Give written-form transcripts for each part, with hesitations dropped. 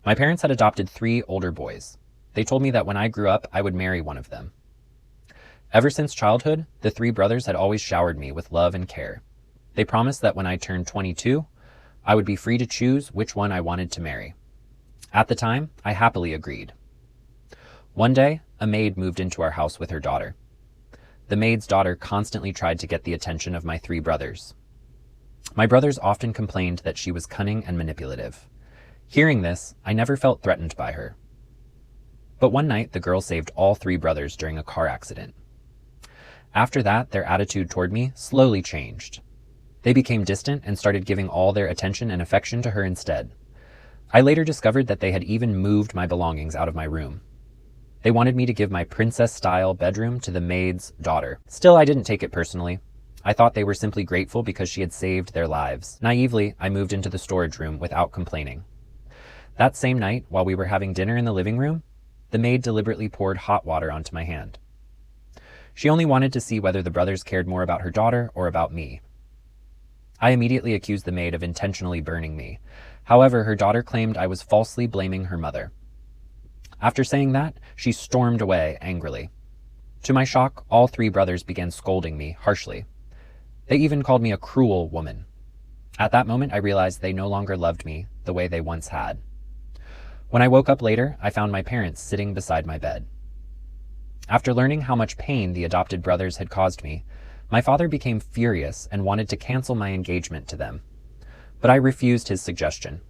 My parents had adopted 3 older boys. They told me that when I grew up, I would marry one of them. Ever since childhood, the 3 brothers had always showered me with love and care. They promised that when I turned 22, I would be free to choose which one I wanted to marry. At the time, I happily agreed. One day, a maid moved into our house with her daughter. The maid's daughter constantly tried to get the attention of my 3 brothers. My brothers often complained that she was cunning and manipulative. Hearing this, I never felt threatened by her. But one night, the girl saved all 3 brothers during a car accident. After that, their attitude toward me slowly changed. They became distant and started giving all their attention and affection to her instead. I later discovered that they had even moved my belongings out of my room. They wanted me to give my princess-style bedroom to the maid's daughter. Still, I didn't take it personally. I thought they were simply grateful because she had saved their lives. Naively, I moved into the storage room without complaining. That same night, while we were having dinner in the living room, the maid deliberately poured hot water onto my hand. She only wanted to see whether the brothers cared more about her daughter or about me. I immediately accused the maid of intentionally burning me. However, her daughter claimed I was falsely blaming her mother. After saying that, she stormed away angrily. To my shock, all 3 brothers began scolding me harshly. They even called me a cruel woman. At that moment, I realized they no longer loved me the way they once had. When I woke up later, I found my parents sitting beside my bed. After learning how much pain the adopted brothers had caused me, my father became furious and wanted to cancel my engagement to them. But I refused his suggestion.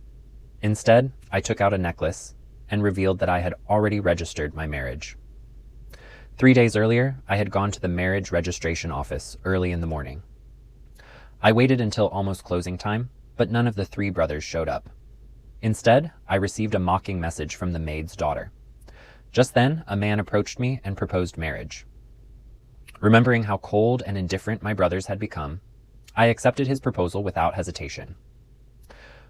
Instead, I took out a necklace and revealed that I had already registered my marriage. 3 days earlier, I had gone to the marriage registration office early in the morning. I waited until almost closing time, but none of the 3 brothers showed up. Instead, I received a mocking message from the maid's daughter. Just then, a man approached me and proposed marriage. Remembering how cold and indifferent my brothers had become, I accepted his proposal without hesitation.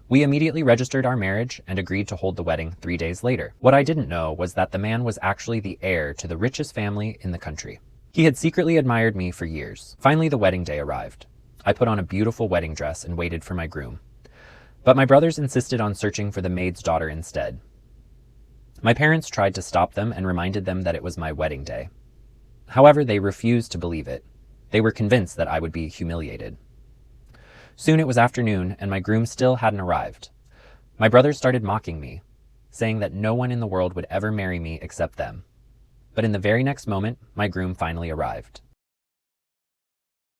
We immediately registered our marriage and agreed to hold the wedding 3 days later. What I didn't know was that the man was actually the heir to the richest family in the country. He had secretly admired me for years. Finally, the wedding day arrived. I put on a beautiful wedding dress and waited for my groom. But my brothers insisted on searching for the maid's daughter instead. My parents tried to stop them and reminded them that it was my wedding day. However, they refused to believe it. They were convinced that I would be humiliated. Soon it was afternoon, and my groom still hadn't arrived. My brothers started mocking me, saying that no one in the world would ever marry me except them. But in the very next moment, my groom finally arrived.